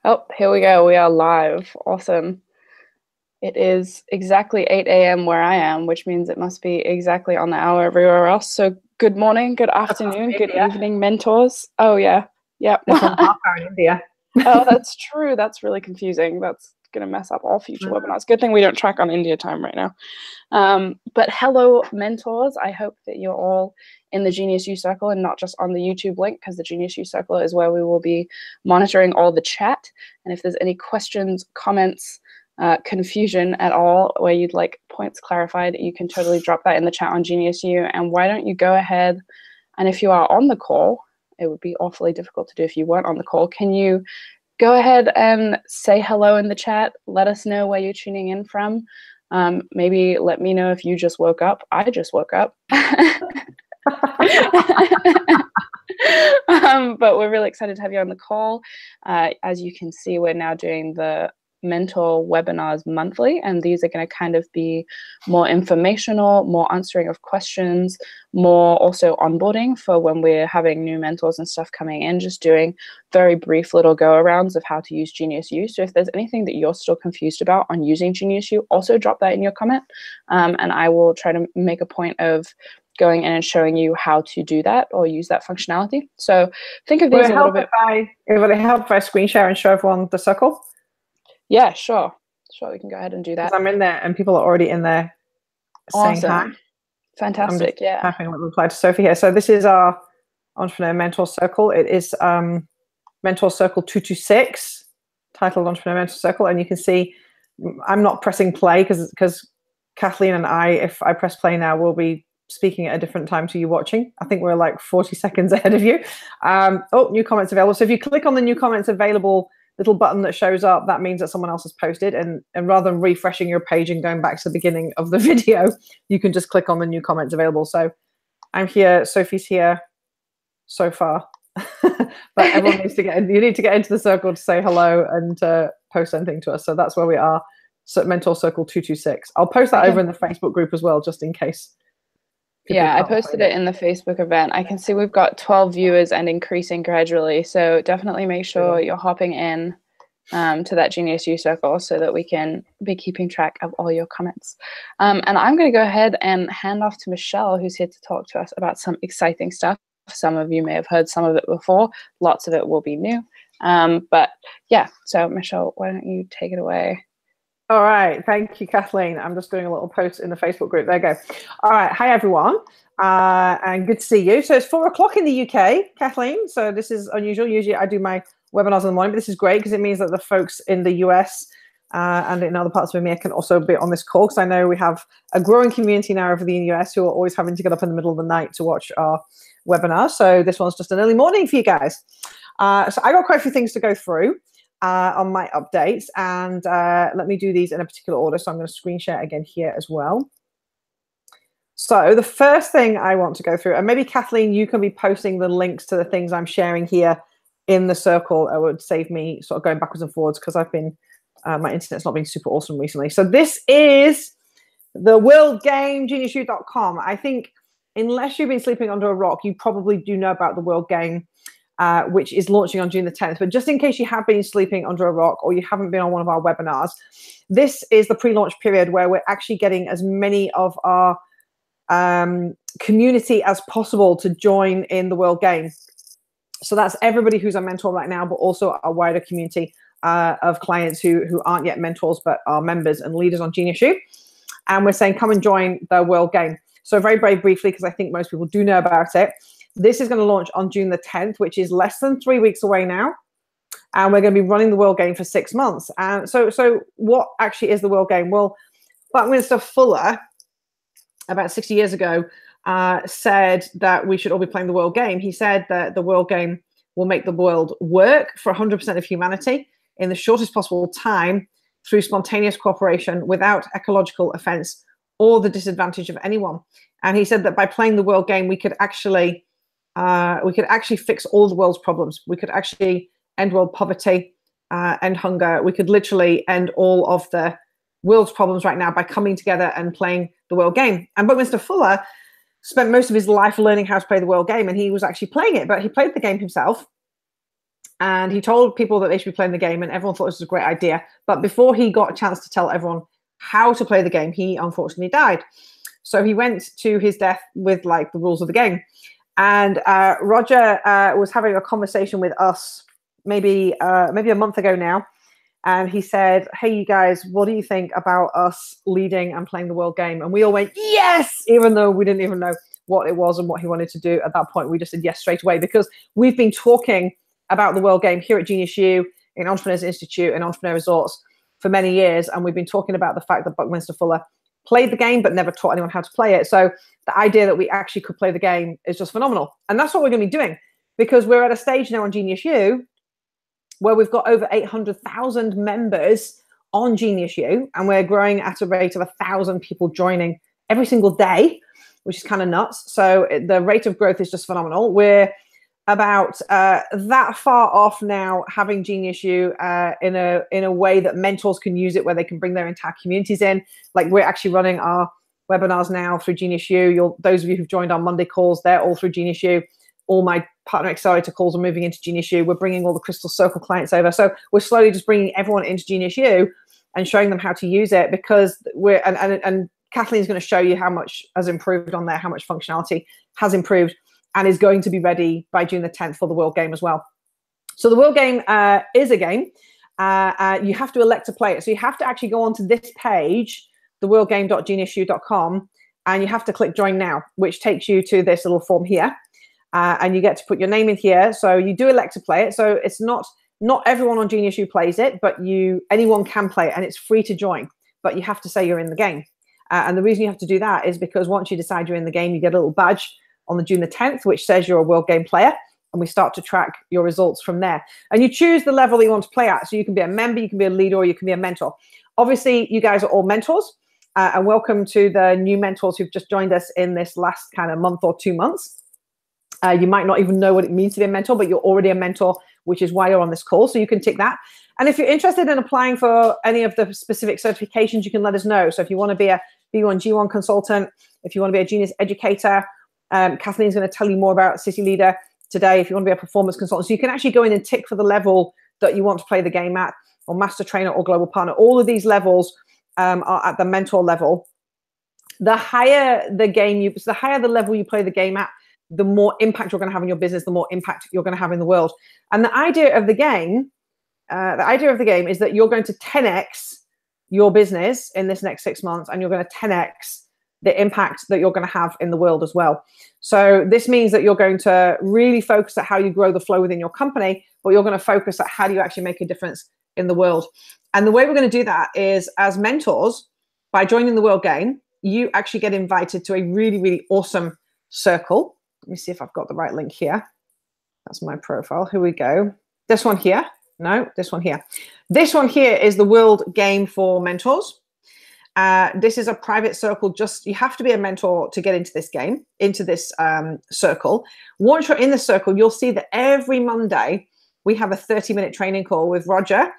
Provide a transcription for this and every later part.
Oh, here we go. We are live. Awesome. It is exactly 8 a.m. where I am, which means it must be exactly on the hour everywhere else. So good morning, good Across afternoon, good India. evening, mentors. Oh, yeah. Yep. It's on half hour in India. Oh, that's true. That's really confusing. That's going to mess up all future webinars. Good thing we don't track on India time right now. But hello, mentors. I hope that you're all in the GeniusU circle and not just on the YouTube link, because the GeniusU circle is where we will be monitoring all the chat. And if there's any questions, comments, confusion at all, where you'd like points clarified, you can totally drop that in the chat on GeniusU. And why don't you go ahead, and if you are on the call, it would be awfully difficult to do if you weren't on the call, can you go ahead and say hello in the chat? Let us know where you're tuning in from. Maybe let me know if you just woke up. I just woke up. But we're really excited to have you on the call. As you can see, we're now doing the mentor webinars monthly, and these are going to kind of be more informational, more answering of questions, more also onboarding for when we're having new mentors and stuff coming in, just doing very brief little go-arounds of how to use GeniusU. So if there's anything that you're still confused about on using GeniusU, also drop that in your comment, and I will try to make a point of going in and showing you how to do that or use that functionality. So think of these a little bit. Would it help if I screen share and show everyone the circle? Yeah, sure. Sure, we can go ahead and do that. Because I'm in there and people are already in there saying hi. Fantastic, yeah. Typing a reply to Sophie here. So this is our Entrepreneur Mentor Circle. It is Mentor Circle 226, titled Entrepreneur Mentor Circle. And you can see I'm not pressing play because Kathleen and I, if I press play now, will be speaking at a different time to you watching. I think we're like 40 seconds ahead of you. Oh, new comments available. So if you click on the new comments available little button that shows up, that means that someone else has posted, and rather than refreshing your page and going back to the beginning of the video, you can just click on the new comments available. So I'm here, Sophie's here so far. But everyone needs to you need to get into the circle to say hello and post anything to us. So that's where we are. So Mentor Circle 226. I'll post that over in the Facebook group as well, just in case. Yeah, I posted it in the Facebook event. I can see we've got 12 viewers and increasing gradually. So definitely make sure you're hopping in to that GeniusU circle so that we can be keeping track of all your comments. And I'm going to go ahead and hand off to Michelle, who's here to talk to us about some exciting stuff. Some of you may have heard some of it before. Lots of it will be new. But yeah, so Michelle, why don't you take it away? All right. Thank you, Kathleen. I'm just doing a little post in the Facebook group. There you go. All right. Hi, everyone. And good to see you. So it's 4 o'clock in the UK, Kathleen. So this is unusual. Usually I do my webinars in the morning, but this is great because it means that the folks in the US and in other parts of EMEA can also be on this call, because I know we have a growing community now over the US who are always having to get up in the middle of the night to watch our webinar. So this one's just an early morning for you guys. So I got quite a few things to go through on my updates, and let me do these in a particular order. So I'm going to screen share again here as well. So the first thing I want to go through, and maybe Kathleen, you can be posting the links to the things I'm sharing here in the circle. It would save me sort of going backwards and forwards, because I've been, my internet's not been super awesome recently. So this is the World Game, GeniusU.com. I think unless you've been sleeping under a rock, you probably do know about the World Game, which is launching on June the 10th. But just in case you have been sleeping under a rock or you haven't been on one of our webinars, this is the pre-launch period where we're actually getting as many of our community as possible to join in the World Game. So that's everybody who's a mentor right now, but also a wider community of clients who aren't yet mentors but are members and leaders on GeniusU. And we're saying, come and join the World Game. So very, very briefly, because I think most people do know about it, this is going to launch on June the 10th, which is less than 3 weeks away now. And we're going to be running the World Game for 6 months. And so what actually is the World Game? Well, Buckminster Fuller, about 60 years ago, said that we should all be playing the World Game. He said that the World Game will make the world work for 100% of humanity in the shortest possible time through spontaneous cooperation without ecological offense or the disadvantage of anyone. And he said that by playing the World Game, we could actually fix all the world's problems. We could actually end world poverty, end hunger. We could literally end all of the world's problems right now by coming together and playing the World Game. And Buckminster Fuller spent most of his life learning how to play the World Game, and he was actually playing it, but he played the game himself. And he told people that they should be playing the game, and everyone thought this was a great idea. But before he got a chance to tell everyone how to play the game, he unfortunately died. So he went to his death with like the rules of the game. And Roger was having a conversation with us maybe a month ago now. And he said, hey, you guys, what do you think about us leading and playing the world game? And we all went, yes, even though we didn't even know what it was and what he wanted to do at that point. We just said yes straight away, because we've been talking about the world game here at GeniusU, in Entrepreneurs Institute and Entrepreneur Resorts for many years. And we've been talking about the fact that Buckminster Fuller played the game but never taught anyone how to play it. So the idea that we actually could play the game is just phenomenal. And that's what we're going to be doing, because we're at a stage now on GeniusU where we've got over 800,000 members on GeniusU, and we're growing at a rate of 1,000 people joining every single day, which is kind of nuts. So the rate of growth is just phenomenal. We're about that far off now having GeniusU in a way that mentors can use it, where they can bring their entire communities in. Like, we're actually running our webinars now through GeniusU. Those of you who've joined our Monday calls, they're all through GeniusU. All my partner accelerator calls are moving into GeniusU. We're bringing all the Crystal Circle clients over. So we're slowly just bringing everyone into GeniusU and showing them how to use it, because and Kathleen's going to show you how much has improved on there, how much functionality has improved, and is going to be ready by June the 10th for the World Game as well. So the World Game is a game. You have to elect to play it. So you have to actually go onto this page, theworldgame.geniusu.com, and you have to click Join Now, which takes you to this little form here. And you get to put your name in here. So you do elect to play it. So it's not everyone on GeniusU plays it, but anyone can play it, and it's free to join. But you have to say you're in the game. And the reason you have to do that is because once you decide you're in the game, you get a little badge on the June the 10th, which says you're a World Game player, and we start to track your results from there. And you choose the level that you want to play at. So you can be a member, you can be a leader, or you can be a mentor. Obviously, you guys are all mentors, and welcome to the new mentors who've just joined us in this last kind of month or 2 months. You might not even know what it means to be a mentor, but you're already a mentor, which is why you're on this call. So you can tick that. And if you're interested in applying for any of the specific certifications, you can let us know. So if you want to be a B1G1 consultant, if you want to be a Genius educator, Kathleen's going to tell you more about City Leader today. If you want to be a performance consultant, so you can actually go in and tick for the level that you want to play the game at, or master trainer or global partner. All of these levels are at the mentor level. The higher the level you play the game at, the more impact you're going to have in your business, the more impact you're going to have in the world. And the idea of the game is that you're going to 10x your business in this next 6 months, and you're going to 10x the impact that you're going to have in the world as well. So this means that you're going to really focus at how you grow the flow within your company, but you're going to focus at how do you actually make a difference in the world. And the way we're going to do that is, as mentors, by joining the World Game, you actually get invited to a really, really awesome circle. Let me see if I've got the right link here. That's my profile. Here we go. This one here. No, this one here. This one here is the World Game for mentors. This is a private circle. You have to be a mentor to get into this game, into this circle. Once you're in the circle, you'll see that every Monday we have a 30-minute training call with Roger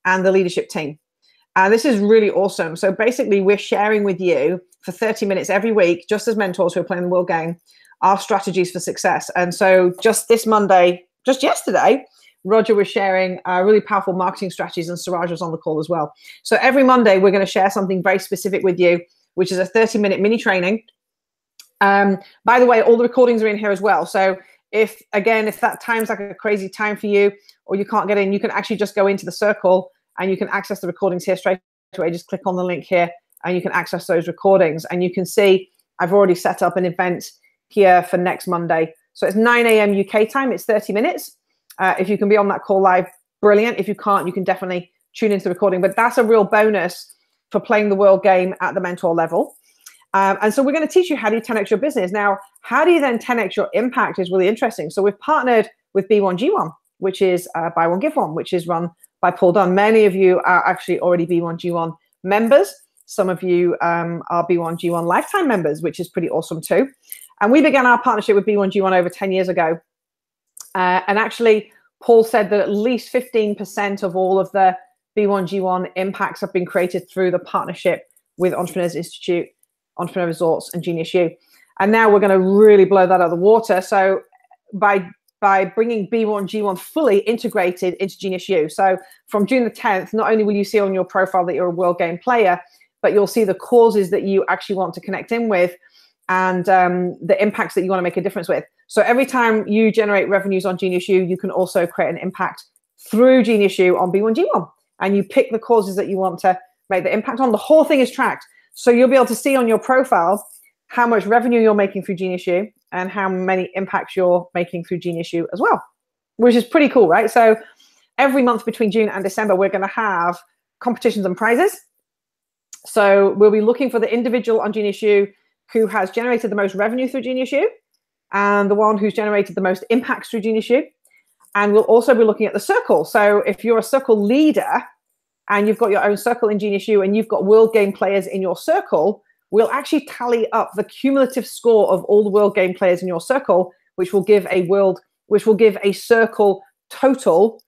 and the leadership team. This is really awesome. So basically, we're sharing with you for 30 minutes every week, just as mentors who are playing the World Game, our strategies for success. And so just this Monday, just yesterday, Roger was sharing really powerful marketing strategies, and Siraj was on the call as well. So every Monday, we're going to share something very specific with you, which is a 30-minute mini training. By the way, all the recordings are in here as well. So if that time's like a crazy time for you, or you can't get in, you can actually just go into the circle and you can access the recordings here straight away. Just click on the link here and you can access those recordings. And you can see I've already set up an event here for next Monday. So it's 9 a.m. UK time. It's 30 minutes. If you can be on that call live, brilliant. If you can't, you can definitely tune into the recording. But that's a real bonus for playing the World Game at the mentor level. And so we're going to teach you how do you 10x your business. Now, how do you then 10x your impact is really interesting. So we've partnered with B1G1, which is Buy One, Give One, which is run by Paul Dunn. Many of you are actually already B1G1 members. Some of you are B1G1 lifetime members, which is pretty awesome too. And we began our partnership with B1G1 over 10 years ago. And actually, Paul said that at least 15% of all of the B1G1 impacts have been created through the partnership with Entrepreneurs Institute, Entrepreneur Resorts, and GeniusU. And now we're going to really blow that out of the water. So by by bringing B1 G1 fully integrated into GeniusU. So from June the 10th, not only will you see on your profile that you're a World Game player, but you'll see the causes that you actually want to connect in with and the impacts that you want to make a difference with. So every time you generate revenues on GeniusU, you can also create an impact through GeniusU on B1 G1. And you pick the causes that you want to make the impact on. The whole thing is tracked. So you'll be able to see on your profile how much revenue you're making through GeniusU and how many impacts you're making through GeniusU as well, which is pretty cool, right? So every month between June and December, we're going to have competitions and prizes. So we'll be looking for the individual on GeniusU who has generated the most revenue through GeniusU and the one who's generated the most impacts through GeniusU. And we'll also be looking at the circle. So if you're a circle leader and you've got your own circle in GeniusU and you've got World Game players in your circle, we'll actually tally up the cumulative score of all the World Game players in your circle, which will give a circle total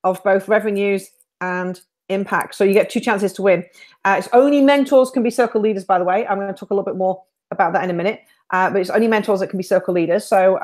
of both revenues and impact. So you get 2 chances to win. It's only mentors can be circle leaders, by the way. I'm going to talk a little bit more about that in a minute. But it's only mentors that can be circle leaders. So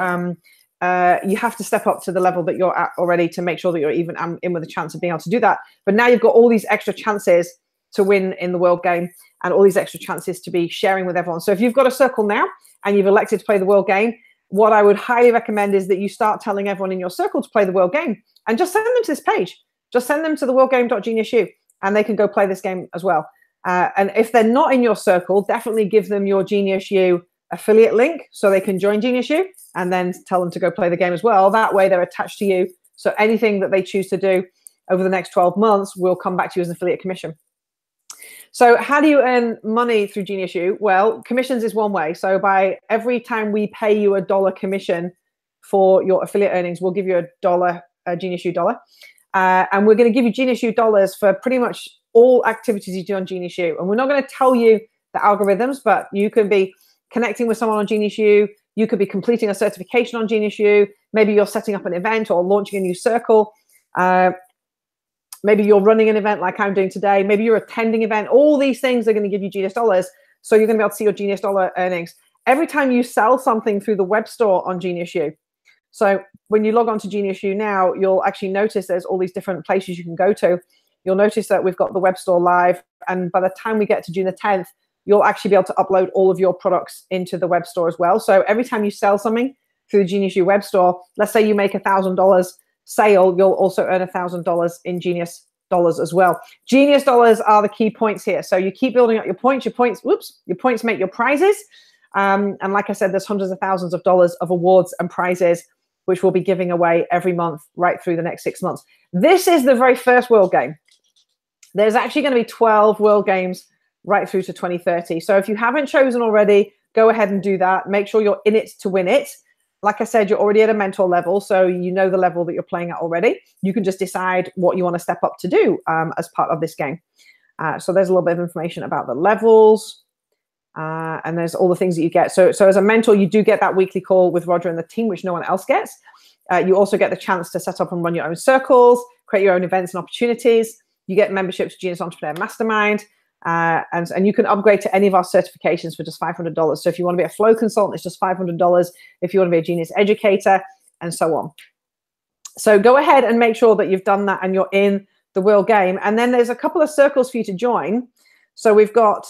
you have to step up to the level that you're at already to make sure that you're even in with a chance of being able to do that. But now you've got all these extra chances to win in the World Game and all these extra chances to be sharing with everyone. So if you've got a circle now and you've elected to play the World Game, what I would highly recommend is that you start telling everyone in your circle to play the World Game and just send them to this page. Just send them to the worldgame.geniusu and they can go play this game as well. And if they're not in your circle, definitely give them your GeniusU affiliate link so they can join GeniusU and then tell them to go play the game as well. That way they're attached to you. So anything that they choose to do over the next 12 months will come back to you as an affiliate commission. So how do you earn money through GeniusU? Well, commissions is one way. So by every time we pay you $1 commission for your affiliate earnings, we'll give you a GeniusU dollar. And we're going to give you GeniusU dollars for pretty much all activities you do on GeniusU. And we're not going to tell you the algorithms, but you can be connecting with someone on GeniusU. You could be completing a certification on GeniusU. Maybe you're setting up an event or launching a new circle. Maybe you're running an event like I'm doing today. Maybe you're attending an event. All these things are going to give you Genius dollars. So you're going to be able to see your Genius dollar earnings. Every time you sell something through the web store on GeniusU. So when you log on to GeniusU now, you'll actually notice there's all these different places you can go to. You'll notice that we've got the web store live. And by the time we get to June the 10th, you'll actually be able to upload all of your products into the web store as well. So every time you sell something through the GeniusU web store, let's say you make $1,000 sale, you'll also earn $1,000 in Genius dollars as well. Genius dollars are the key points here. So you keep building up your points. Your points make your prizes. And like I said, there's hundreds of thousands of dollars of awards and prizes, which we'll be giving away every month right through the next 6 months. This is the very first World Game. There's actually going to be 12 World Games right through to 2030. So if you haven't chosen already, go ahead and do that. Make sure you're in it to win it. Like I said, you're already at a mentor level, so you know the level that you're playing at already. You can just decide what you want to step up to do as part of this game. So there's a little bit of information about the levels, and there's all the things that you get. So as a mentor, you do get that weekly call with Roger and the team, which no one else gets. You also get the chance to set up and run your own circles, create your own events and opportunities. You get membership to Genius Entrepreneur Mastermind. And you can upgrade to any of our certifications for just $500. So if you want to be a flow consultant, it's just $500. If you want to be a Genius educator, and so on. So go ahead and make sure that you've done that and you're in the World Game. And then there's a couple of circles for you to join. So we've got,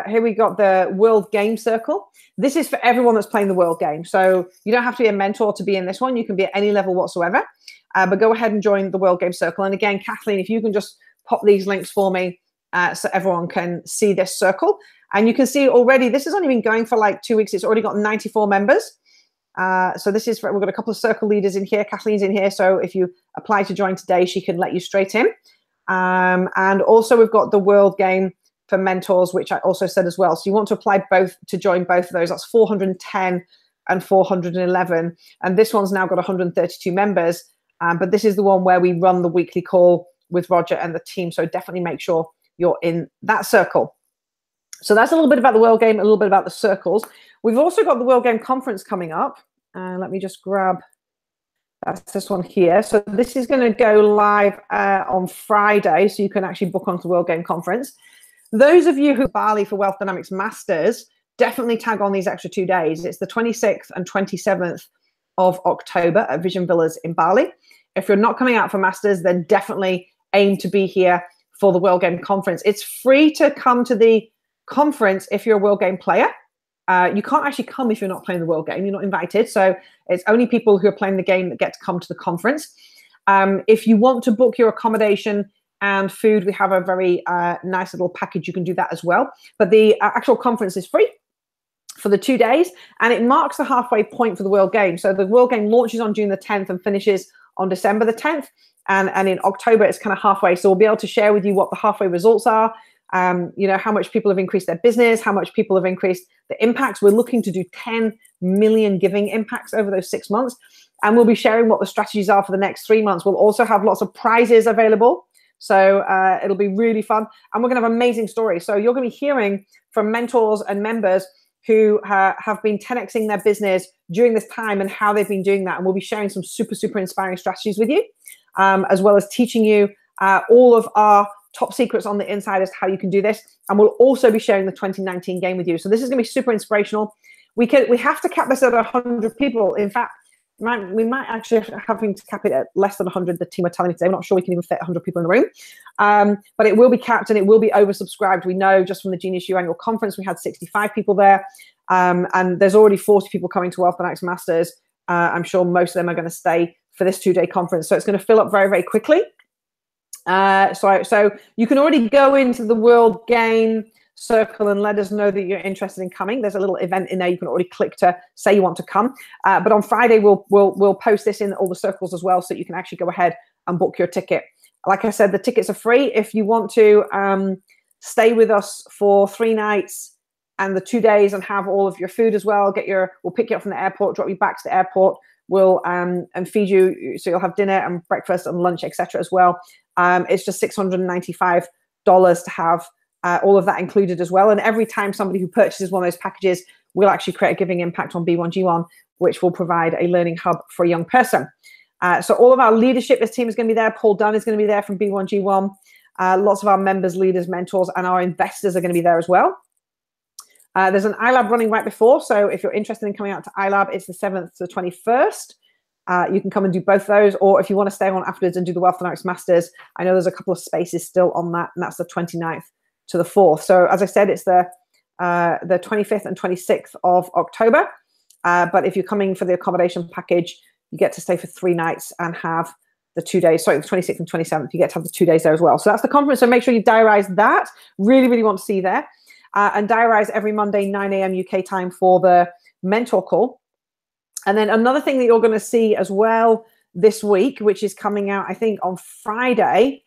here we got the World Game Circle. This is for everyone that's playing the World Game. So you don't have to be a mentor to be in this one. You can be at any level whatsoever. But go ahead and join the World Game Circle. And again, Kathleen, if you can just pop these links for me, so everyone can see this circle. And you can see already, this has only been going for like 2 weeks. It's already got 94 members. So this is, we've got a couple of circle leaders in here. Kathleen's in here. So if you apply to join today, she can let you straight in. And also we've got the World Game for mentors, which I also said as well. So you want to apply both to join both of those. That's 410 and 411. And this one's now got 132 members. But this is the one where we run the weekly call with Roger and the team. So definitely make sure you're in that circle. So that's a little bit about the World Game, a little bit about the circles. We've also got the World Game Conference coming up. Let me just grab, that's this one here. So this is going to go live on Friday, so you can actually book onto the World Game Conference. Those of you who are Bali for Wealth Dynamics Masters, definitely tag on these extra 2 days. It's the 26th and 27th of October at Vision Villas in Bali. If you're not coming out for Masters, then definitely aim to be here for the World Game Conference. It's free to come to the conference if you're a World Game player. You can't actually come if you're not playing the World Game. You're not invited. So it's only people who are playing the game that get to come to the conference. If you want to book your accommodation and food, we have a very nice little package. You can do that as well. But the actual conference is free for the 2 days, and it marks the halfway point for the World Game. So the World Game launches on June the 10th and finishes on December the 10th. And in October, it's kind of halfway. So we'll be able to share with you what the halfway results are, you know, how much people have increased their business, how much people have increased the impacts. We're looking to do 10 million giving impacts over those 6 months. And we'll be sharing what the strategies are for the next 3 months. We'll also have lots of prizes available. So it'll be really fun. And we're going to have amazing stories. So you're going to be hearing from mentors and members who have been 10xing their business during this time and how they've been doing that. And we'll be sharing some super, super inspiring strategies with you, as well as teaching you all of our top secrets on the inside as to how you can do this. And we'll also be sharing the 2019 game with you. So this is going to be super inspirational. We have to cap this at 100 people. In fact, we might actually having to cap it at less than 100. The team are telling me today. We're not sure we can even fit 100 people in the room. But it will be capped and it will be oversubscribed. We know just from the GeniusU annual conference, we had 65 people there. And there's already 40 people coming to Wealth Dynamics Masters. I'm sure most of them are going to stay for this 2-day conference. So it's going to fill up very, very quickly. So you can already go into the World Game circle and let us know that you're interested in coming. There's a little event in there. You can already click to say you want to come. But on Friday, we'll post this in all the circles as well, so you can actually go ahead and book your ticket. Like I said, the tickets are free. If you want to stay with us for 3 nights and the 2 days and have all of your food as well, we'll pick you up from the airport, drop you back to the airport. We'll and feed you, so you'll have dinner and breakfast and lunch, etc. as well. It's just $695 to have all of that included as well. And every time somebody who purchases one of those packages, we'll actually create a giving impact on B1G1, which will provide a learning hub for a young person. So all of our leadership, this team is going to be there. Paul Dunn is going to be there from B1G1. Lots of our members, leaders, mentors, and our investors are going to be there as well. There's an iLab running right before. So if you're interested in coming out to iLab, it's the 7th to the 21st. You can come and do both those, or if you want to stay on afterwards and do the Wealth Dynamics Masters, I know there's a couple of spaces still on that, and that's the 29th to the 4th. So as I said, it's the 25th and 26th of October. But if you're coming for the accommodation package, you get to stay for 3 nights and have the 2 days. Sorry, the 26th and 27th. You get to have the 2 days there as well. So that's the conference. So make sure you diarize that. Really, really want to see you there. And diarize every Monday, 9 a.m. UK time for the mentor call. And then another thing that you're going to see as well this week, which is coming out, I think, on Friday,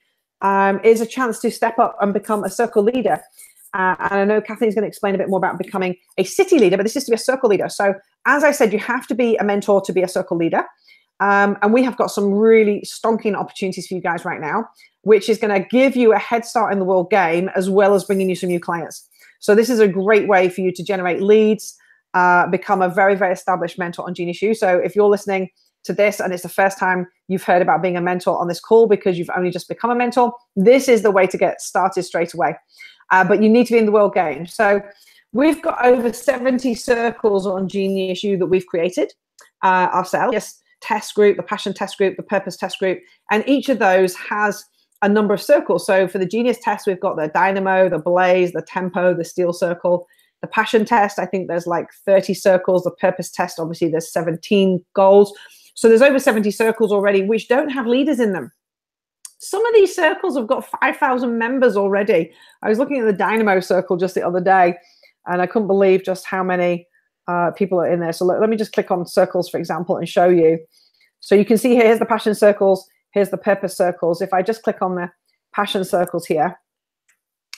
is a chance to step up and become a circle leader. And I know Kathleen's going to explain a bit more about becoming a city leader, but this is to be a circle leader. So as I said, you have to be a mentor to be a circle leader. And we have got some really stonking opportunities for you guys right now, which is going to give you a head start in the World Game, as well as bringing you some new clients. So this is a great way for you to generate leads, become a very, very established mentor on GeniusU. So if you're listening to this and it's the first time you've heard about being a mentor on this call because you've only just become a mentor, this is the way to get started straight away. But you need to be in the World Game. So we've got over 70 circles on GeniusU that we've created ourselves. Yes, test group, the passion test group, the purpose test group, and each of those has a number of circles. So for the Genius test, we've got the Dynamo, the Blaze, the Tempo, the Steel Circle. The passion test, I think there's like 30 circles. The purpose test, obviously there's 17 goals. So there's over 70 circles already, which don't have leaders in them. Some of these circles have got 5,000 members already. I was looking at the Dynamo circle just the other day, and I couldn't believe just how many people are in there. So let me just click on circles, for example, and show you. So you can see here's the passion circles. Here's the purpose circles. If I just click on the passion circles here,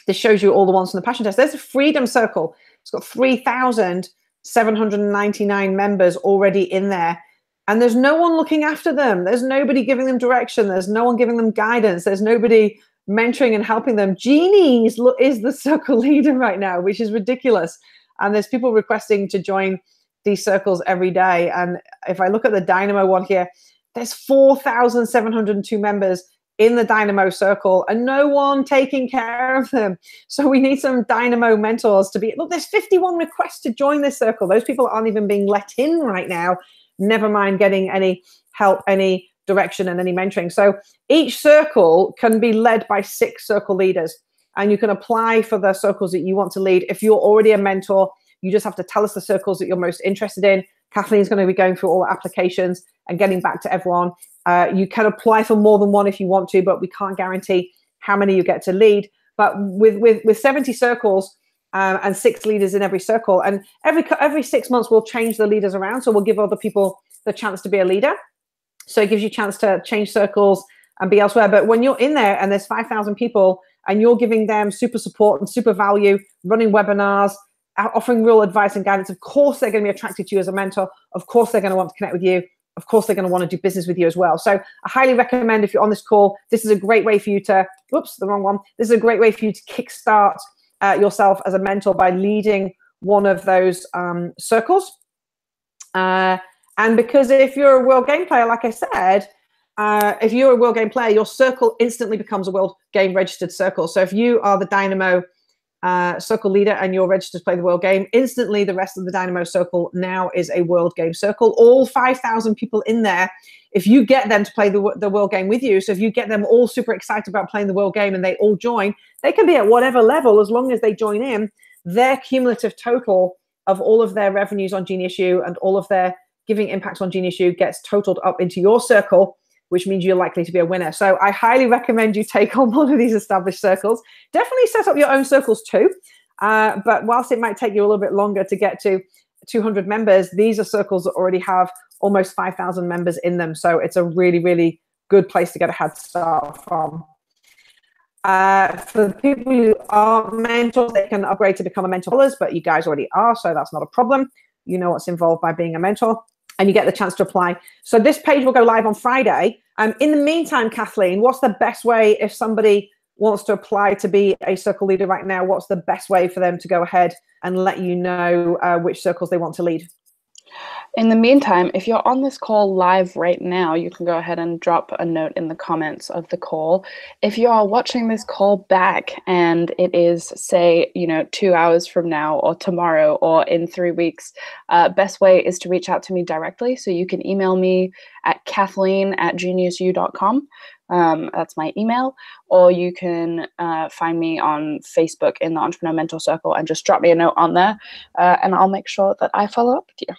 this shows you all the ones from the passion test. There's a freedom circle. It's got 3,799 members already in there. And there's no one looking after them. There's nobody giving them direction. There's no one giving them guidance. There's nobody mentoring and helping them. Jeannie is the circle leader right now, which is ridiculous. And there's people requesting to join these circles every day. And if I look at the Dynamo one here, there's 4,702 members in the Dynamo circle and no one taking care of them. So we need some Dynamo mentors to be, look, there's 51 requests to join this circle. Those people aren't even being let in right now never mind getting any help, any direction, and any mentoring. So each circle can be led by 6 circle leaders, and you can apply for the circles that you want to lead. If you're already a mentor, you just have to tell us the circles that you're most interested in. Kathleen's going to be going through all the applications and getting back to everyone. You can apply for more than one if you want to, but we can't guarantee how many you get to lead. But with 70 circles and 6 leaders in every circle, and every 6 months we'll change the leaders around, so we'll give other people the chance to be a leader. So it gives you a chance to change circles and be elsewhere. But when you're in there and there's 5,000 people and you're giving them super support and super value, running webinars, offering real advice and guidance, of course they're going to be attracted to you as a mentor. Of course they're going to want to connect with you. Of course they're going to want to do business with you as well. So I highly recommend, if you're on this call, this is a great way for you to, oops, the wrong one. This is a great way for you to kickstart yourself as a mentor by leading one of those circles. And because if you're a World Game player, like I said, if you're a World Game player, your circle instantly becomes a World Game registered circle. So if you are the Dynamo circle leader and you're registered to play the World Game, instantly the rest of the Dynamo circle now is a World Game circle. All 5,000 people in there, if you get them to play the World Game with you, so if you get them all super excited about playing the World Game and they all join, they can be at whatever level as long as they join in. Their cumulative total of all of their revenues on GeniusU and all of their giving impacts on GeniusU gets totaled up into your circle, which means you're likely to be a winner. So I highly recommend you take on one of these established circles. Definitely set up your own circles too. But whilst it might take you a little bit longer to get to 200 members, these are circles that already have almost 5,000 members in them. So it's a really, really good place to get a head start from. For the people who are mentors, they can upgrade to become a mentor, but you guys already are, so that's not a problem. You know what's involved by being a mentor, and you get the chance to apply. So this page will go live on Friday. In the meantime, Kathleen, what's the best way if somebody wants to apply to be a circle leader right now? What's the best way for them to go ahead and let you know which circles they want to lead? In the meantime, if you're on this call live right now, you can go ahead and drop a note in the comments of the call. If you are watching this call back and it is, say, 2 hours from now or tomorrow or in 3 weeks, best way is to reach out to me directly. So you can email me at kathleen@geniusu.com. That's my email, or you can find me on Facebook in the Entrepreneur Mentor Circle and just drop me a note on there, and I'll make sure that I follow up with you.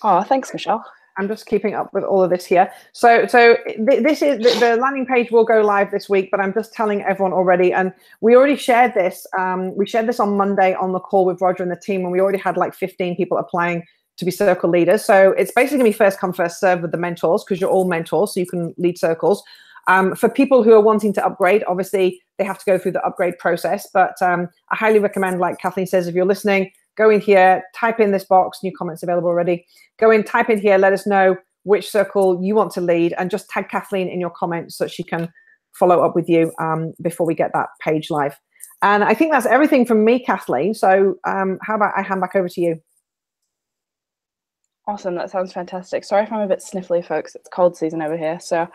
Oh, thanks, Michelle. I'm just keeping up with all of this here. So this is the landing page will go live this week, but I'm just telling everyone already. And we already shared this. We shared this on Monday on the call with Roger and the team, and we already had like 15 people applying to be circle leaders. So it's basically gonna be first come, first serve with the mentors, because you're all mentors, so you can lead circles. For people who are wanting to upgrade, obviously they have to go through the upgrade process. But I highly recommend, like Kathleen says, if you're listening, go in here, type in this box, new comments available already. Go in, type in here, let us know which circle you want to lead, and just tag Kathleen in your comments so she can follow up with you before we get that page live. And I think that's everything from me, Kathleen. So how about I hand back over to you? Awesome, that sounds fantastic. Sorry if I'm a bit sniffly, folks. It's cold season over here, so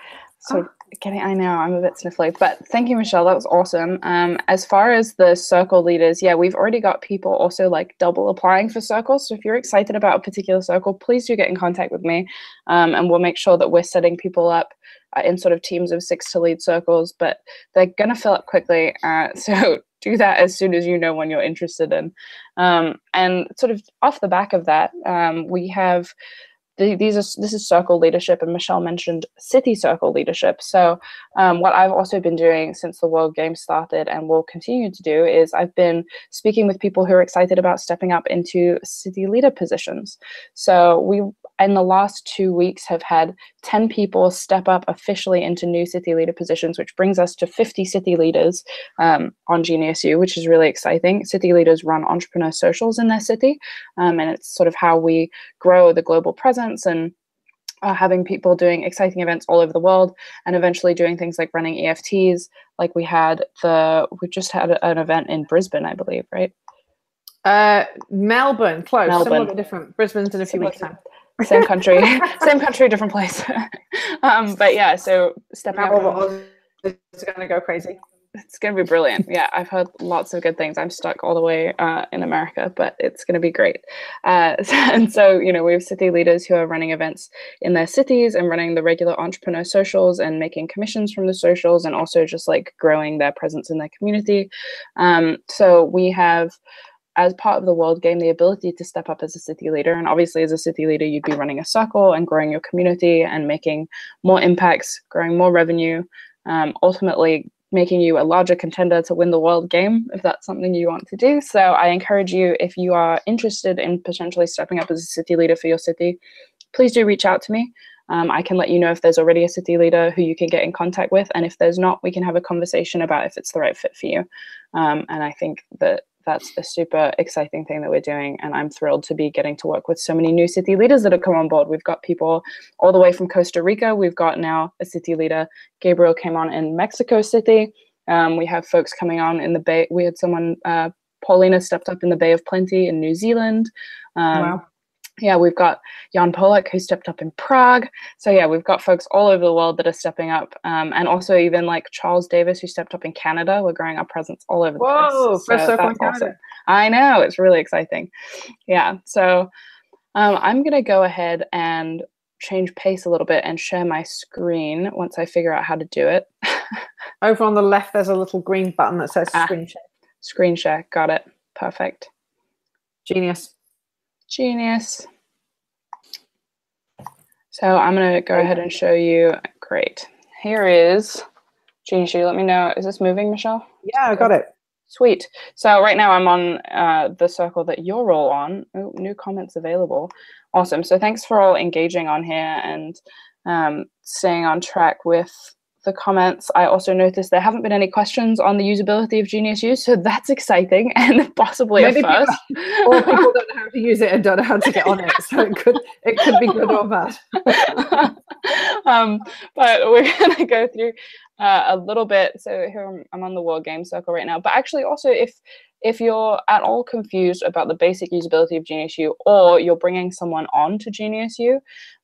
I know I'm a bit sniffly, but thank you, Michelle. That was awesome. As far as the circle leaders, yeah, we've already got people also like double applying for circles. So if you're excited about a particular circle, please do get in contact with me, and we'll make sure that we're setting people up in sort of teams of 6 to lead circles, but they're going to fill up quickly. So do that as soon as you know when you're interested in. And sort of off the back of that, we have this is circle leadership, and Michelle mentioned city circle leadership. So what I've also been doing since the World Games started and will continue to do is I've been speaking with people who are excited about stepping up into city leader positions. So we, in the last 2 weeks, have had 10 people step up officially into new city leader positions, which brings us to 50 city leaders on GeniusU, which is really exciting. City leaders run entrepreneur socials in their city, and it's sort of how we grow the global presence and having people doing exciting events all over the world, and eventually doing things like running EFTs. Like we just had an event in Brisbane, I believe, right? Melbourne, close. Similar but different. Brisbane's in a few weeks' time. Same country, different place. But yeah, so stepping up. It's going to go crazy. It's going to be brilliant. Yeah, I've heard lots of good things. I'm stuck all the way in America, but it's going to be great. And so, you know, we have city leaders who are running events in their cities and running the regular entrepreneur socials and making commissions from the socials, and also just like growing their presence in their community. So we have, as part of the World Game, the ability to step up as a city leader. And obviously as a city leader, you'd be running a circle and growing your community and making more impacts, growing more revenue, ultimately making you a larger contender to win the World Game, if that's something you want to do. So I encourage you, if you are interested in potentially stepping up as a city leader for your city, please do reach out to me. I can let you know if there's already a city leader who you can get in contact with. And if there's not, we can have a conversation about if it's the right fit for you. And I think that that's a super exciting thing that we're doing. And I'm thrilled to be getting to work with so many new city leaders that have come on board. We've got people all the way from Costa Rica. We've got now a city leader. Gabriel came on in Mexico City. We have folks coming on in the Bay. We had someone, Paulina stepped up in the Bay of Plenty in New Zealand. Wow. Yeah, we've got Jan Polak, who stepped up in Prague. So yeah, we've got folks all over the world that are stepping up. And also even like Charles Davis, who stepped up in Canada. We're growing our presence all over the place. Whoa, first circle in Canada. Awesome. I know, it's really exciting. Yeah, so I'm going to go ahead and change pace a little bit and share my screen once I figure out how to do it. Over on the left, there's a little green button that says screen share. Screen share, got it. Perfect. Genius. Genius. So I'm going to go ahead and show you. Great. Here is GeniusU. Let me know. Is this moving, Michelle? Yeah, I got it. Sweet. So right now I'm on the circle that you're all on. Ooh, new comments available. Awesome. So thanks for all engaging on here and staying on track with the comments. I also noticed there haven't been any questions on the usability of GeniusU, so that's exciting and possibly a first. Or people don't know how to use it and don't know how to get on it, so it could be good or bad. But we're going to go through a little bit. So here I'm on the World Game Circle right now. But actually also if you're at all confused about the basic usability of GeniusU, or you're bringing someone on to GeniusU,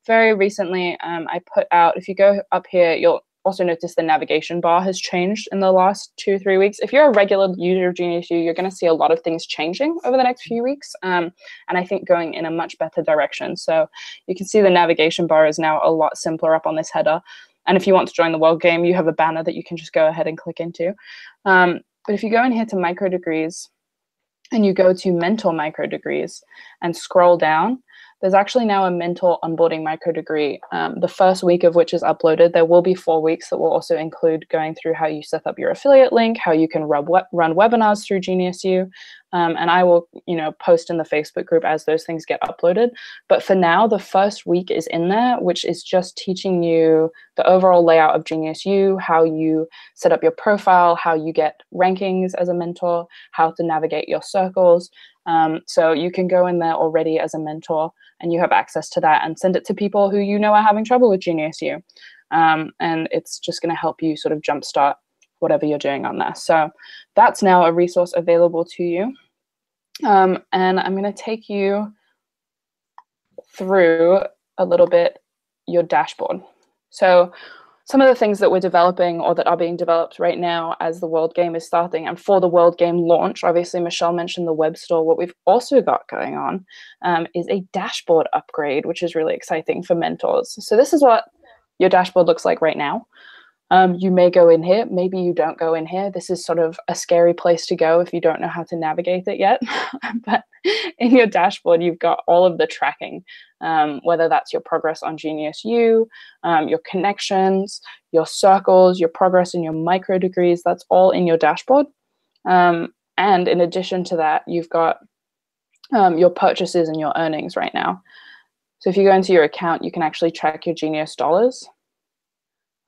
very recently I put out, if you go up here, you'll also notice the navigation bar has changed in the last 2-3 weeks. If you're a regular user of GeniusU, you're going to see a lot of things changing over the next few weeks, and I think going in a much better direction. So you can see the navigation bar is now a lot simpler up on this header. And if you want to join the World Game, you have a banner that you can just go ahead and click into. But if you go in here to micro degrees and you go to mentor micro degrees and scroll down, there's actually now a mentor onboarding micro degree, the first week of which is uploaded. There will be 4 weeks that will also include going through how you set up your affiliate link, how you can run webinars through GeniusU, and I will, post in the Facebook group as those things get uploaded. But for now, the first week is in there, which is just teaching you the overall layout of GeniusU, how you set up your profile, how you get rankings as a mentor, how to navigate your circles. So you can go in there already as a mentor and you have access to that and send it to people who you know are having trouble with GeniusU. And it's just going to help you sort of jumpstart whatever you're doing on there. So that's now a resource available to you. And I'm going to take you through a little bit your dashboard. So some of the things that we're developing or that are being developed right now as the World Game is starting, and for the World Game launch, obviously Michelle mentioned the web store. What we've also got going on is a dashboard upgrade, which is really exciting for mentors. So this is what your dashboard looks like right now. You may go in here, maybe you don't go in here. This is sort of a scary place to go if you don't know how to navigate it yet. But in your dashboard, you've got all of the tracking, whether that's your progress on GeniusU, your connections, your circles, your progress in your micro degrees, that's all in your dashboard. And in addition to that, you've got your purchases and your earnings right now. So if you go into your account, you can actually track your Genius dollars.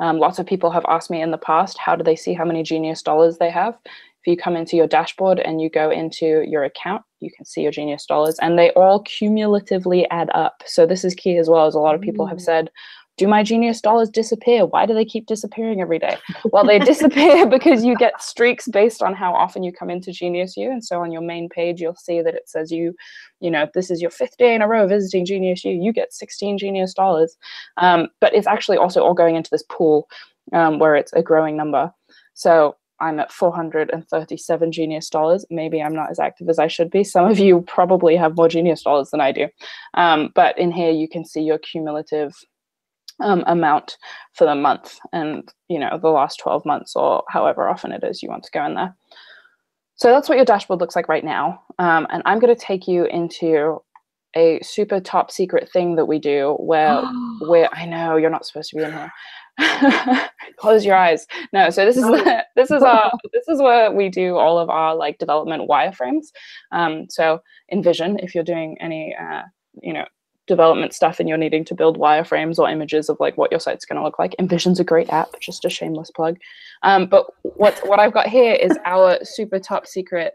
Lots of people have asked me in the past, how do they see how many Genius dollars they have? If you come into your dashboard and you go into your account, you can see your Genius dollars, and they all cumulatively add up. So this is key as well, as a lot of people have said, do my Genius dollars disappear? Why do they keep disappearing every day? Well, they disappear because you get streaks based on how often you come into GeniusU. And so on your main page, you'll see that it says this is your 5th day in a row visiting GeniusU. You get 16 Genius dollars. But it's actually also all going into this pool where it's a growing number. So I'm at $437 Genius dollars. Maybe I'm not as active as I should be. Some of you probably have more Genius dollars than I do. But in here, you can see your cumulative amount for the month and, you know, the last 12 months or however often it is you want to go in there. So that's what your dashboard looks like right now. And I'm going to take you into a super top secret thing that we do where I know you're not supposed to be in here. Close your eyes. No, so this is where we do all of our like development wireframes. So envision, if you're doing any you know, development stuff and you're needing to build wireframes or images of like what your site's going to look like, Envision's a great app, just a shameless plug. But what I've got here is our super top secret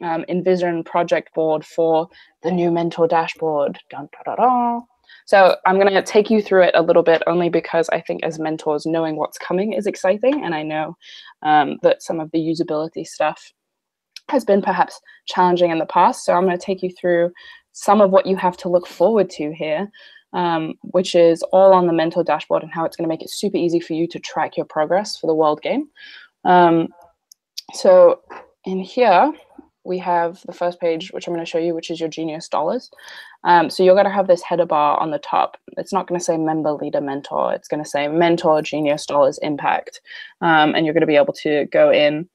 Envision project board for the new mentor dashboard. Dun, da, da, da. So I'm going to take you through it a little bit, only because I think as mentors, knowing what's coming is exciting. And I know that some of the usability stuff has been perhaps challenging in the past. So I'm going to take you through some of what you have to look forward to here, which is all on the mentor dashboard and how it's going to make it super easy for you to track your progress for the world game. So in here, we have the first page, which I'm going to show you, which is your Genius dollars. So you're going to have this header bar on the top. It's not going to say member, leader, mentor. It's going to say mentor, Genius dollars, impact. And you're going to be able to go in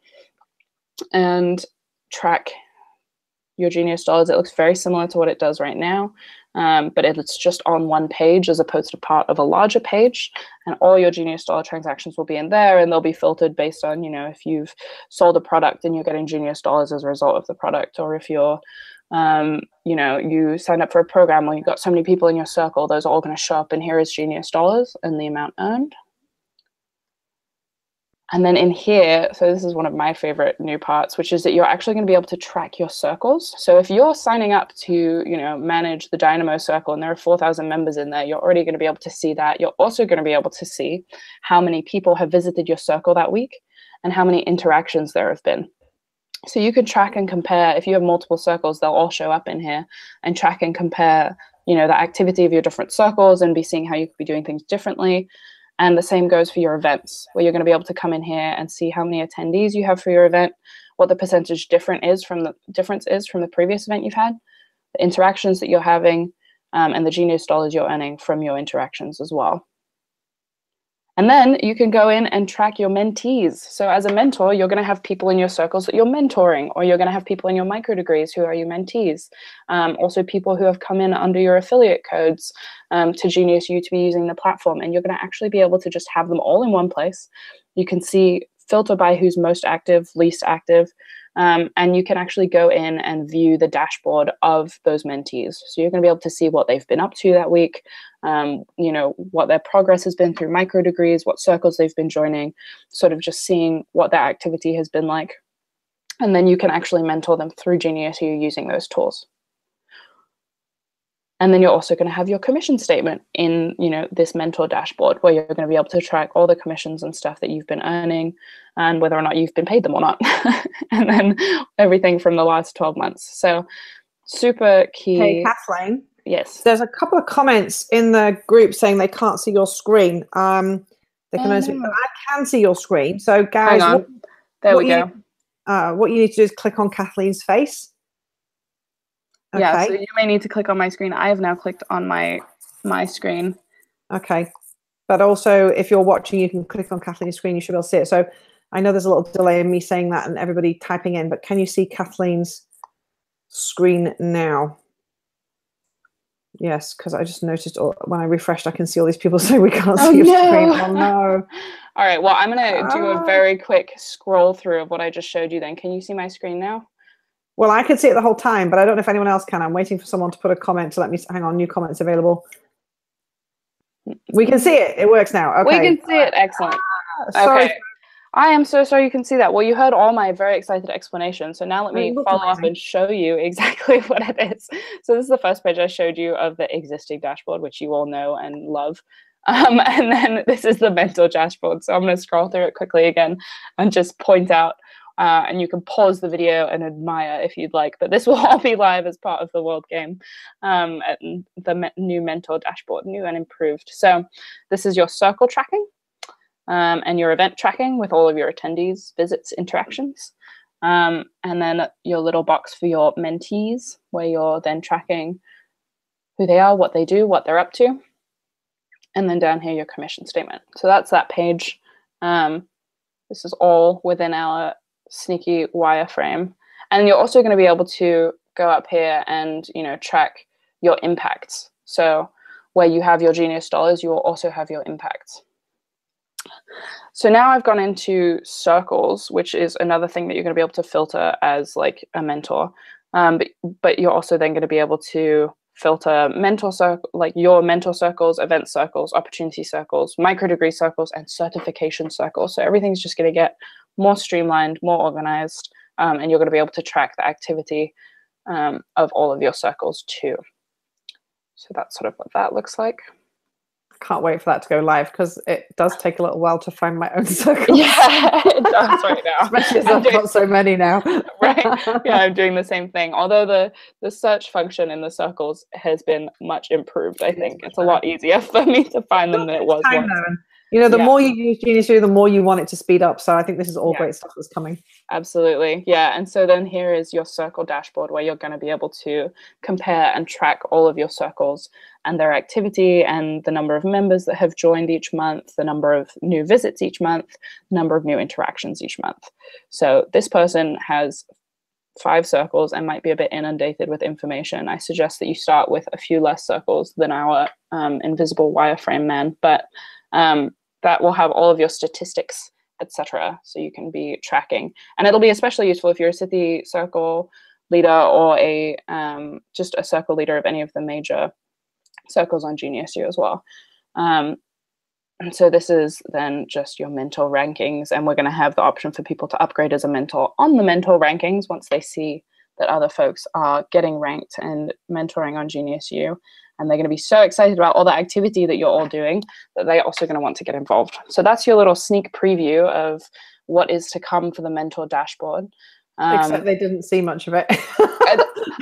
and track your Genius dollars. It looks very similar to what it does right now, but it's just on one page as opposed to part of a larger page, and all your Genius dollar transactions will be in there, and they'll be filtered based on, you know, if you've sold a product and you're getting Genius dollars as a result of the product, or if you're you know, you signed up for a program or you've got so many people in your circle, those are all going to show up, and here is Genius dollars and the amount earned. And then in here, so this is one of my favorite new parts, which is that you're actually going to be able to track your circles. So if you're signing up to, you know, manage the Dynamo circle and there are 4,000 members in there, you're already going to be able to see that. You're also going to be able to see how many people have visited your circle that week and how many interactions there have been. So you can track and compare. If you have multiple circles, they'll all show up in here, and track and compare, you know, the activity of your different circles and be seeing how you could be doing things differently. And the same goes for your events, where you're going to be able to come in here and see how many attendees you have for your event, what the percentage difference is from the previous event you've had, the interactions that you're having, and the Genius dollars you're earning from your interactions as well. And then you can go in and track your mentees. So as a mentor, you're going to have people in your circles that you're mentoring, or you're going to have people in your micro degrees who are your mentees. Also people who have come in under your affiliate codes to GeniusU to be using the platform. And you're going to actually be able to just have them all in one place. You can see, filter by who's most active, least active. And you can actually go in and view the dashboard of those mentees. So you're going to be able to see what they've been up to that week, you know, what their progress has been through micro degrees, what circles they've been joining, sort of just seeing what their activity has been like. And then you can actually mentor them through GeniusU using those tools. And then you're also going to have your commission statement in, you know, this mentor dashboard, where you're going to be able to track all the commissions and stuff that you've been earning and whether or not you've been paid them or not. And then everything from the last 12 months. So super key. Hey, Kathleen. Yes. There's a couple of comments in the group saying they can't see your screen. They can only see, but I can see your screen. So guys, hang on. There we go. What you need to do is click on Kathleen's face. Okay. Yeah, so you may need to click on my screen. I have now clicked on my screen. Okay. But also, if you're watching, you can click on Kathleen's screen. You should be able to see it. So I know there's a little delay in me saying that and everybody typing in, but can you see Kathleen's screen now? Yes, because I just noticed when I refreshed, I can see all these people saying we can't see your screen. Oh, no. All right. Well, I'm going to do a very quick scroll through of what I just showed you then. Can you see my screen now? Well, I could see it the whole time, but I don't know if anyone else can. I'm waiting for someone to put a comment to let me, hang on, new comments available. We can see it. It works now. Okay. We can see it. Excellent. Sorry. Okay. I am so sorry you can see that. Well, you heard all my very excited explanations. So now let me follow up and show you exactly what it is. So this is the first page I showed you of the existing dashboard, which you all know and love. And then this is the mentor dashboard. So I'm going to scroll through it quickly again and just point out. And you can pause the video and admire if you'd like, but this will all be live as part of the World Game and the new mentor dashboard, new and improved. So this is your circle tracking. and your event tracking with all of your attendees, visits, interactions. And then your little box for your mentees, where you're then tracking who they are, what they do, what they're up to. And then down here, your commission statement. So that's that page. This is all within our sneaky wireframe. And you're also going to be able to go up here and, track your impacts. So where you have your Genius dollars, you will also have your impacts. So now I've gone into circles, which is another thing that you're going to be able to filter as like a mentor. But you're also then going to be able to filter mentor circle, like your mentor circles, event circles, opportunity circles, micro degree circles, and certification circles. So everything's just going to get more streamlined, more organized, and you're going to be able to track the activity of all of your circles too. So that's sort of what that looks like. Can't wait for that to go live, because it does take a little while to find my own circles. Yeah, it does right now. Especially as I've got so many now. Right. Yeah, I'm doing the same thing. Although the search function in the circles has been much improved, I think. It's a lot easier for me to find them than it was once. The more you use GeniusU, the more you want it to speed up. So I think this is all great stuff that's coming. Absolutely. Yeah. And so then here is your circle dashboard, where you're going to be able to compare and track all of your circles and their activity and the number of members that have joined each month, the number of new visits each month, number of new interactions each month. So this person has 5 circles and might be a bit inundated with information. I suggest that you start with a few less circles than our invisible wireframe man, but that will have all of your statistics, etc. So you can be tracking, and it'll be especially useful if you're a city circle leader or a just a circle leader of any of the major circles on GeniusU as well. And so this is then just your mentor rankings, and we're going to have the option for people to upgrade as a mentor on the mentor rankings once they see that other folks are getting ranked and mentoring on GeniusU. And they're going to be so excited about all the activity that you're all doing that they're also going to want to get involved. So that's your little sneak preview of what is to come for the mentor dashboard. Except they didn't see much of it.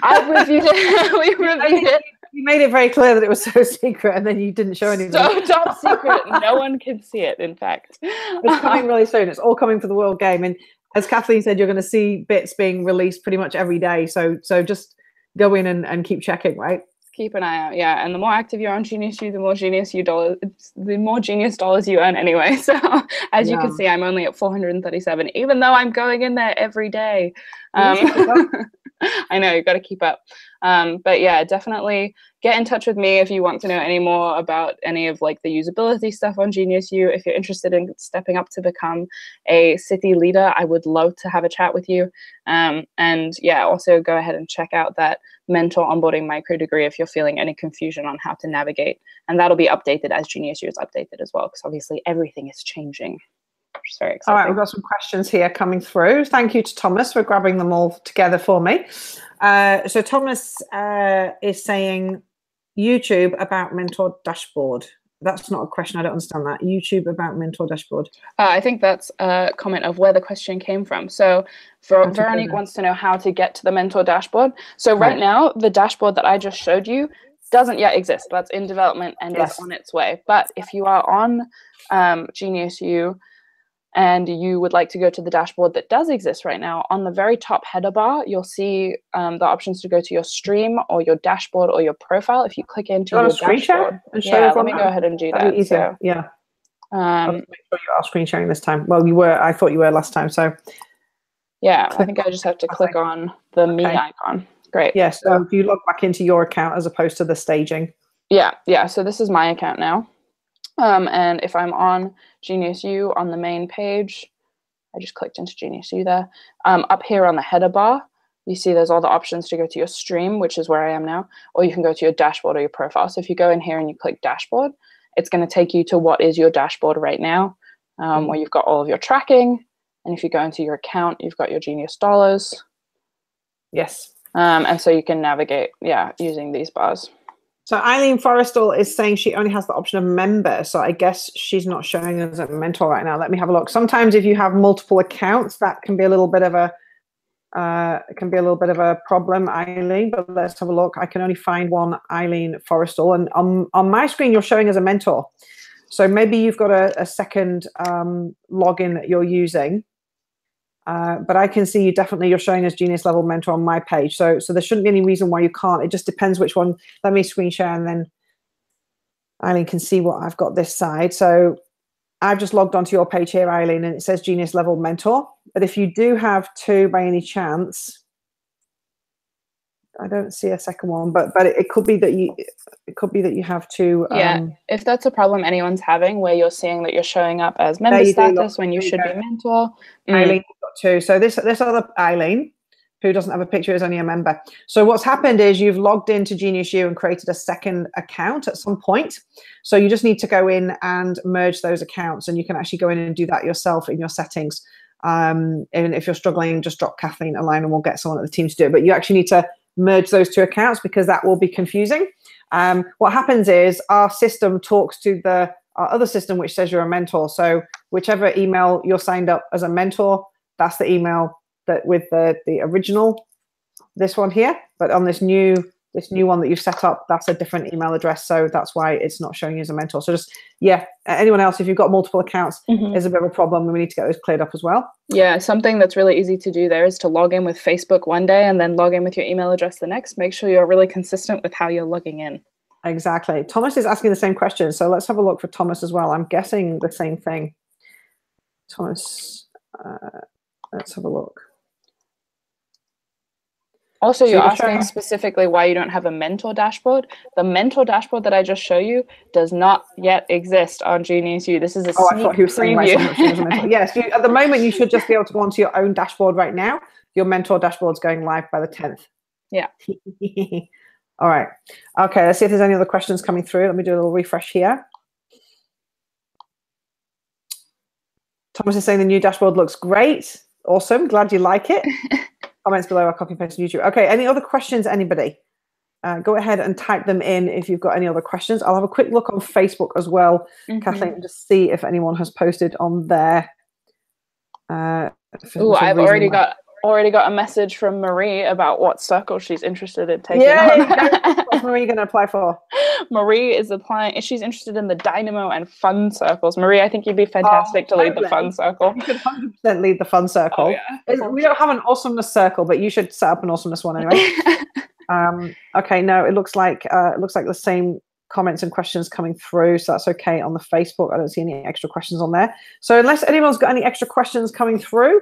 I reviewed it. We reviewed it. You made it very clear that it was so secret, and then you didn't show anything. So top secret. No one can see it, in fact. It's coming really soon. It's all coming for the World Game. And as Kathleen said, you're going to see bits being released pretty much every day. So just go in and keep checking, right? Keep an eye out, yeah. And the more active you're on GeniusU, the more Genius dollars you earn anyway. So as you can see, I'm only at 437, even though I'm going in there every day. I know, you've got to keep up. But yeah, definitely get in touch with me if you want to know any more about any of like the usability stuff on GeniusU. If you're interested in stepping up to become a city leader, I would love to have a chat with you. And yeah, also go ahead and check out that mentor onboarding micro degree if you're feeling any confusion on how to navigate. And that'll be updated as GeniusU is updated as well, because obviously everything is changing. Which is very exciting. All right, we've got some questions here coming through. Thank you to Thomas for grabbing them all together for me. So Thomas is saying YouTube about mentor dashboard. That's not a question. I don't understand that. YouTube about mentor dashboard. I think that's a comment of where the question came from. So Veronique wants to know how to get to the mentor dashboard. So right now, the dashboard that I just showed you doesn't yet exist. That's in development and is on its way. But if you are on GeniusU and you would like to go to the dashboard that does exist right now, on the very top header bar, you'll see the options to go to your stream or your dashboard or your profile. If you click into your dashboard, let me go ahead and do that. So, yeah. Make sure you are screen sharing this time. Well, you were. I thought you were last time. So yeah, I think I just have to click on the me icon. Great. Yes. So if you log back into your account as opposed to the staging. Yeah. So this is my account now. And if I'm on GeniusU on the main page, I just clicked into GeniusU there. Up here on the header bar, you see there's all the options to go to your stream, which is where I am now, or you can go to your dashboard or your profile. So if you go in here and you click dashboard, it's going to take you to what is your dashboard right now, where you've got all of your tracking. And if you go into your account, you've got your Genius dollars. Yes. And so you can navigate, using these bars. So Eileen Forrestal is saying she only has the option of member. So I guess she's not showing us a mentor right now. Let me have a look. Sometimes if you have multiple accounts, that can be a little bit of a problem, Eileen. But let's have a look. I can only find one Eileen Forrestal, and on my screen you're showing as a mentor. So maybe you've got a second login that you're using. But I can see you definitely, you're showing as Genius Level Mentor on my page. So there shouldn't be any reason why you can't. It just depends which one. Let me screen share and then Eileen can see what I've got this side. So I've just logged onto your page here, Eileen, and it says Genius Level Mentor. But if you do have two by any chance, I don't see a second one, but it could be that you have two. Yeah, if that's a problem anyone's having, where you're seeing that you're showing up as member status when you should be mentor. Eileen got two. So this other Eileen, who doesn't have a picture, is only a member. So what's happened is you've logged into GeniusU and created a second account at some point. So you just need to go in and merge those accounts, and you can actually go in and do that yourself in your settings. And if you're struggling, just drop Kathleen a line and we'll get someone at the team to do it. But you actually need to merge those two accounts because that will be confusing. What happens is our system talks to our other system, which says you're a mentor. So whichever email you're signed up as a mentor, that's the email that with the original, this one here. But on this new one that you've set up, that's a different email address. So that's why it's not showing you as a mentor. So just, yeah, anyone else, if you've got multiple accounts, is a bit of a problem. We need to get those cleared up as well. Yeah, something that's really easy to do there is to log in with Facebook one day and then log in with your email address the next. Make sure you're really consistent with how you're logging in. Exactly. Thomas is asking the same question. So let's have a look for Thomas as well. I'm guessing the same thing. Thomas, let's have a look. Also, you're asking specifically why you don't have a mentor dashboard. The mentor dashboard that I just showed you does not yet exist on GeniusU. This is a I thought he was saying mentor. Yes, at the moment you should just be able to go onto your own dashboard right now. Your mentor dashboard's going live by the 10th. Yeah. All right. Okay, let's see if there's any other questions coming through. Let me do a little refresh here. Thomas is saying the new dashboard looks great. Awesome. Glad you like it. Comments below, I'll copy and paste on YouTube. Okay, any other questions, anybody? Go ahead and type them in if you've got any other questions. I'll have a quick look on Facebook as well, Kathleen, and just see if anyone has posted on there. Oh, I've already got a message from Marie about what circle she's interested in taking on. What's Marie going to apply for? Marie is applying. She's interested in the Dynamo and Fun circles. Marie, I think you'd be fantastic to lead the Fun circle. You could 100% lead the Fun circle. Oh, yeah. We don't have an awesomeness circle, but you should set up an awesomeness one anyway. Okay, no, it looks like the same comments and questions coming through, so that's okay on the Facebook. I don't see any extra questions on there. So unless anyone's got any extra questions coming through,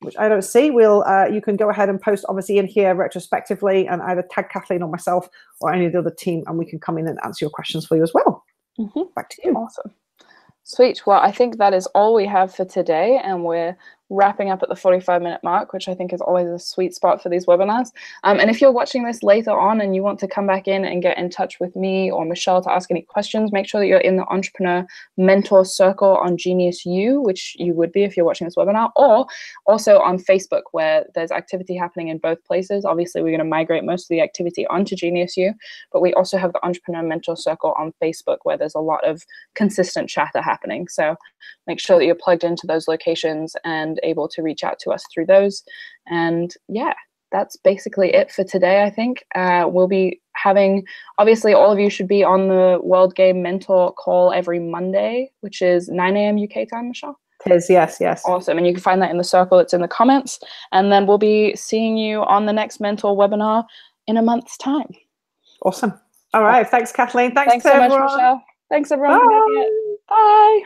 which I don't see, you can go ahead and post obviously in here retrospectively and either tag Kathleen or myself or any of the other team, and we can come in and answer your questions for you as well. Back to you. Awesome. Sweet. Well, I think that is all we have for today, and we're wrapping up at the 45-minute mark, which I think is always a sweet spot for these webinars. And if you're watching this later on and you want to come back in and get in touch with me or Michelle to ask any questions, make sure that you're in the Entrepreneur Mentor Circle on GeniusU, which you would be if you're watching this webinar, or also on Facebook, where there's activity happening in both places. Obviously, we're going to migrate most of the activity onto GeniusU, but we also have the Entrepreneur Mentor Circle on Facebook, where there's a lot of consistent chatter happening. So make sure that you're plugged into those locations and able to reach out to us through those. And yeah, that's basically it for today. I think we'll be having, obviously all of you should be on the World Game Mentor call every Monday, which is 9 a.m. UK time, Michelle. It is, yes. Awesome. And you can find that in the circle. It's in the comments. And then we'll be seeing you on the next mentor webinar in a month's time. Awesome. All right. Thanks, Kathleen. Thanks so much, Michelle. Thanks everyone for making it. Bye.